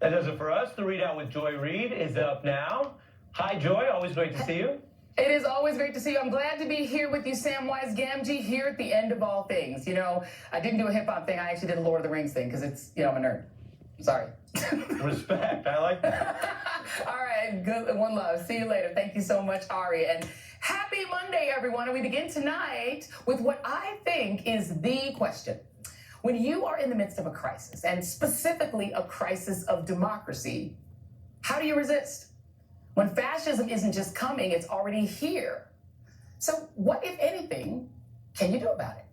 That does it for us. The Readout with Joy Reid is up now. Hi, Joy. Always great to see you. It is always great to see you. I'm glad to be here with you, Samwise Gamgee, here at the end of all things. You know, I didn't do a hip-hop thing. I actually did a Lord of the Rings thing because it's, I'm a nerd. Sorry. Respect. I like that. All right. Good. One love. See you later. Thank you so much, Ari. And happy Monday, everyone. And we begin tonight with what I think is the question. When you are in the midst of a crisis, and specifically a crisis of democracy, how do you resist? When fascism isn't just coming, it's already here. So what, if anything, can you do about it?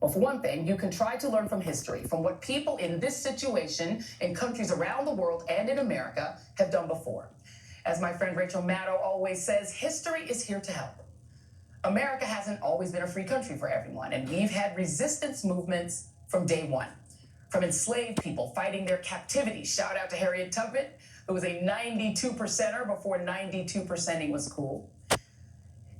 Well, for one thing, you can try to learn from history, from what people in this situation in countries around the world and in America have done before. As my friend Rachel Maddow always says, history is here to help. America hasn't always been a free country for everyone, and we've had resistance movements from day one. From enslaved people fighting their captivity. Shout out to Harriet Tubman, who was a 92%er before 92%ing was cool.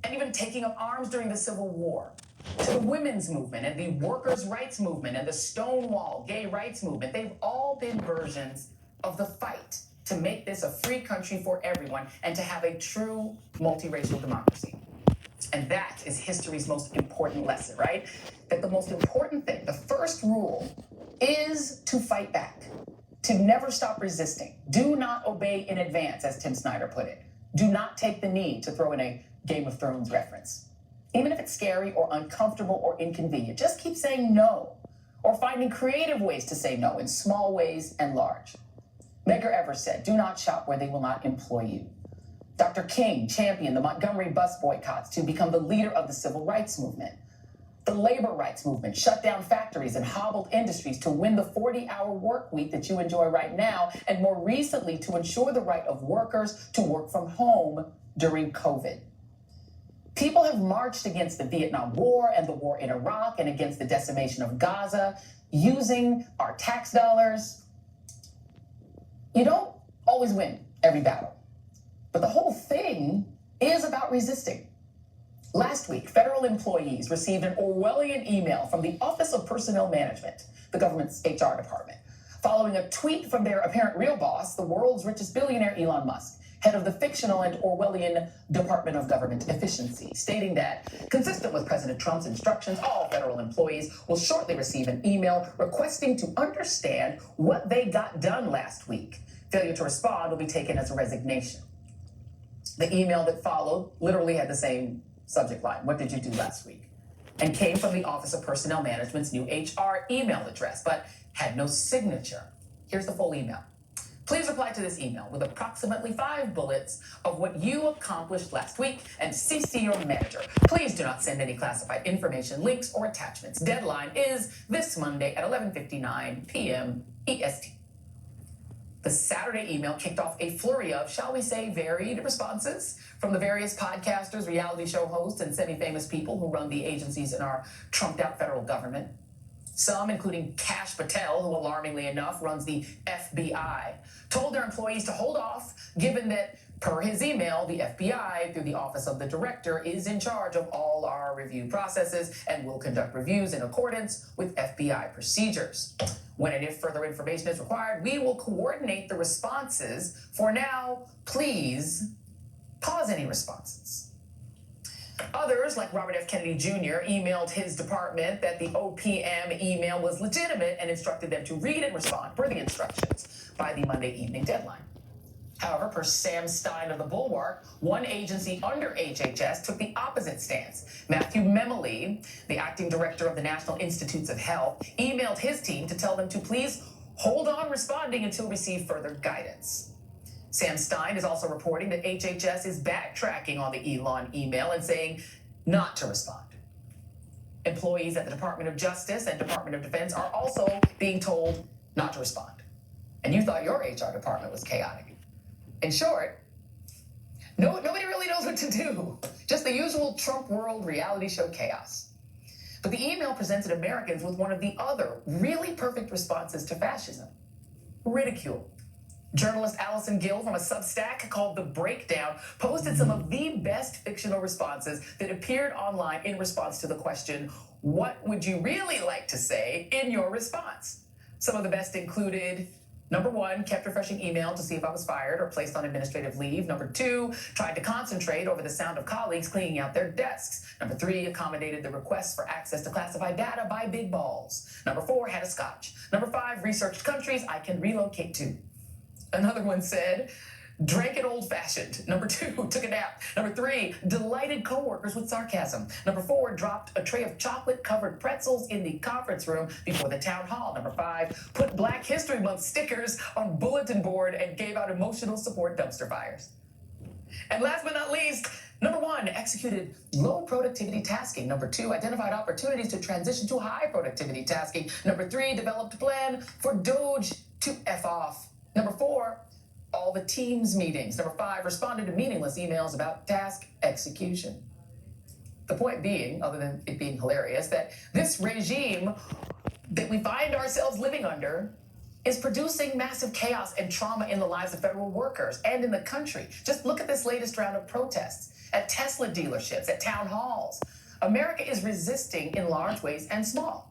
And even taking up arms during the Civil War. To the women's movement and the workers' rights movement and the Stonewall gay rights movement. They've all been versions of the fight to make this a free country for everyone and to have a true multiracial democracy. And that is history's most important lesson, right? That the most important thing, the first rule, is to fight back, to never stop resisting. Do not obey in advance, as Tim Snyder put it. Do not take the knee, to throw in a Game of Thrones reference. Even if it's scary or uncomfortable or inconvenient, just keep saying no, or finding creative ways to say no in small ways and large. Medgar Evers said, do not shop where they will not employ you. Dr. King championed the Montgomery bus boycotts to become the leader of the civil rights movement. The labor rights movement shut down factories and hobbled industries to win the 40-hour work week that you enjoy right now, and more recently to ensure the right of workers to work from home during COVID. People have marched against the Vietnam War and the war in Iraq and against the decimation of Gaza using our tax dollars. You don't always win every battle. But the whole thing is about resisting. Last week, federal employees received an Orwellian email from the Office of Personnel Management, the government's HR department, following a tweet from their apparent real boss, the world's richest billionaire, Elon Musk, head of the fictional and Orwellian Department of Government Efficiency, stating that, consistent with President Trump's instructions, all federal employees will shortly receive an email requesting to understand what they got done last week. Failure to respond will be taken as a resignation. The email that followed literally had the same subject line. What did you do last week? And came from the Office of Personnel Management's new HR email address, but had no signature. Here's the full email. Please reply to this email with approximately 5 bullets of what you accomplished last week and CC your manager. Please do not send any classified information, links, or attachments. Deadline is this Monday at 11:59 p.m. EST. The Saturday email kicked off a flurry of, shall we say, varied responses from the various podcasters, reality show hosts, and semi-famous people who run the agencies in our trumped-out federal government. Some, including Kash Patel, who alarmingly enough runs the FBI, told their employees to hold off, given that, per his email, the FBI, through the Office of the Director, is in charge of all our review processes and will conduct reviews in accordance with FBI procedures. When and if further information is required, we will coordinate the responses. For now, please pause any responses. Others, like Robert F. Kennedy Jr., emailed his department that the OPM email was legitimate and instructed them to read and respond per the instructions by the Monday evening deadline. However, per Sam Stein of the Bulwark, one agency under HHS took the opposite stance. Matthew Memoli, the acting director of the National Institutes of Health, emailed his team to tell them to please hold on responding until receive further guidance. Sam Stein is also reporting that HHS is backtracking on the Elon email and saying not to respond. Employees at the Department of Justice and Department of Defense are also being told not to respond. And you thought your HR department was chaotic. In short, nobody really knows what to do. Just the usual Trump world reality show chaos. But the email presented Americans with one of the other really perfect responses to fascism: ridicule. Journalist Allison Gill from a Substack called The Breakdown posted some of the best fictional responses that appeared online in response to the question, what would you really like to say in your response? Some of the best included, Number one, kept refreshing email to see if I was fired or placed on administrative leave. Number two, tried to concentrate over the sound of colleagues cleaning out their desks. Number three, accommodated the request for access to classified data by big balls. Number four, had a scotch. Number five, researched countries I can relocate to. Another one said, drank it old-fashioned. Number two, took a nap. Number three, delighted coworkers with sarcasm. Number four, dropped a tray of chocolate-covered pretzels in the conference room before the town hall. Number five, put Black History Month stickers on bulletin board and gave out emotional support dumpster fires. And last but not least, number one, executed low productivity tasking. Number two, identified opportunities to transition to high productivity tasking. Number three, developed a plan for Doge to F off. Number four, all the Teams meetings. Number five, responded to meaningless emails about task execution. The point being, other than it being hilarious, that this regime that we find ourselves living under is producing massive chaos and trauma in the lives of federal workers and in the country. Just look at this latest round of protests at Tesla dealerships, at town halls. America is resisting in large ways and small.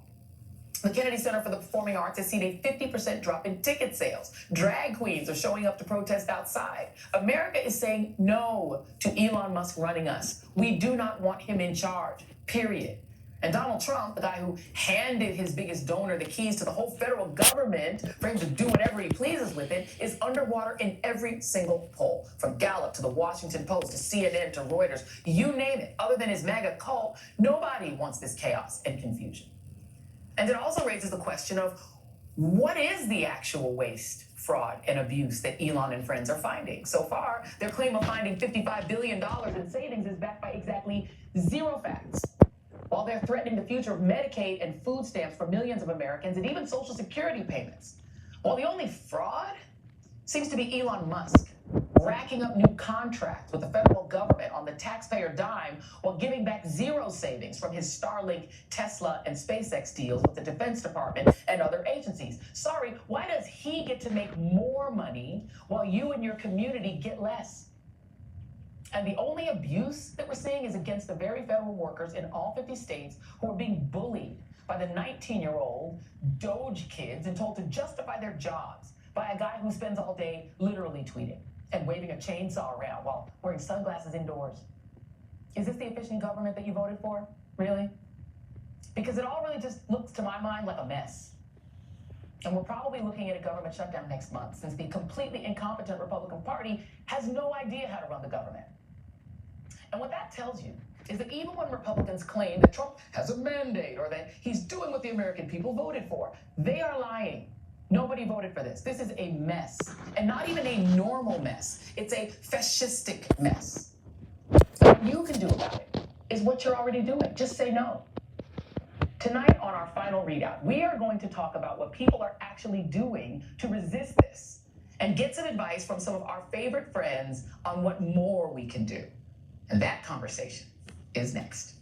The Kennedy Center for the Performing Arts has seen a 50% drop in ticket sales. Drag queens are showing up to protest outside. America is saying no to Elon Musk running us. We do not want him in charge, period. And Donald Trump, the guy who handed his biggest donor the keys to the whole federal government for him to do whatever he pleases with it, is underwater in every single poll. From Gallup to the Washington Post to CNN to Reuters, you name it. Other than his MAGA cult, nobody wants this chaos and confusion. And it also raises the question of what is the actual waste, fraud, and abuse that Elon and friends are finding? So far, their claim of finding $55 billion in savings is backed by exactly zero facts. While they're threatening the future of Medicaid and food stamps for millions of Americans and even Social Security payments. While the only fraud seems to be Elon Musk, racking up new contracts with the federal government on the taxpayer dime while giving back zero savings from his Starlink, Tesla, and SpaceX deals with the Defense Department and other agencies. Sorry, why does he get to make more money while you and your community get less? And the only abuse that we're seeing is against the very federal workers in all 50 states who are being bullied by the 19-year-old Doge kids and told to justify their jobs by a guy who spends all day literally tweeting and waving a chainsaw around while wearing sunglasses indoors. Is this the efficient government that you voted for? Really? Because it all really just looks, to my mind, like a mess. And we're probably looking at a government shutdown next month, since the completely incompetent Republican Party has no idea how to run the government. And what that tells you is that even when Republicans claim that Trump has a mandate or that he's doing what the American people voted for, they are lying. Nobody voted for this. This is a mess, and not even a normal mess. It's a fascistic mess. What you can do about it is what you're already doing. Just say no. Tonight on our final readout, we are going to talk about what people are actually doing to resist this and get some advice from some of our favorite friends on what more we can do. And that conversation is next.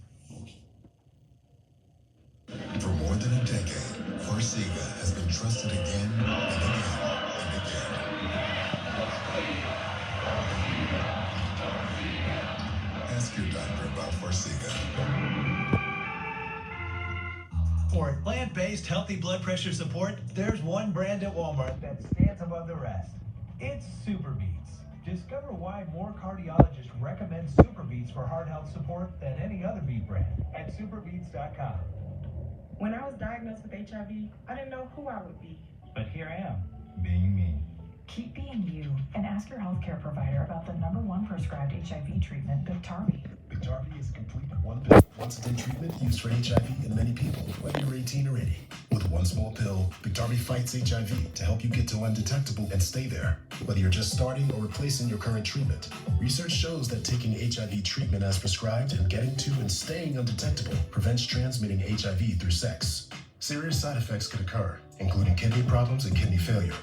For more than a decade, Farxiga has been trusted again and again and again. Ask your doctor about Farxiga. For plant-based, healthy blood pressure support, there's one brand at Walmart that stands above the rest. It's SuperBeets. Discover why more cardiologists recommend SuperBeets for heart health support than any other beet brand at superbeets.com. When I was diagnosed with HIV, I didn't know who I would be. But here I am, being me. Keep being you and ask your healthcare provider about the #1 prescribed HIV treatment, Biktarvy. Biktarvy is a complete one pill, once-a-day treatment used for HIV in many people, whether you're 18 or 80. With one small pill, Biktarvy fights HIV to help you get to undetectable and stay there, whether you're just starting or replacing your current treatment. Research shows that taking HIV treatment as prescribed and getting to and staying undetectable prevents transmitting HIV through sex. Serious side effects could occur, including kidney problems and kidney failure.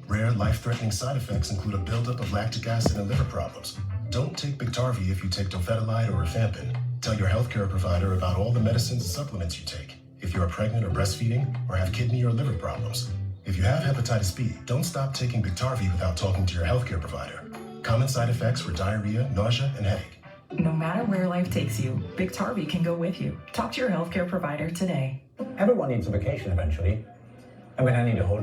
Rare, life-threatening side effects include a buildup of lactic acid and liver problems. Don't take Biktarvy if you take dofetilide or rifampin. Tell your healthcare provider about all the medicines and supplements you take. If you are pregnant or breastfeeding or have kidney or liver problems. If you have hepatitis B, don't stop taking Biktarvy without talking to your healthcare provider. Common side effects were diarrhea, nausea, and headache. No matter where life takes you, Biktarvy can go with you. Talk to your healthcare provider today. Everyone needs a vacation eventually. I mean, I need a whole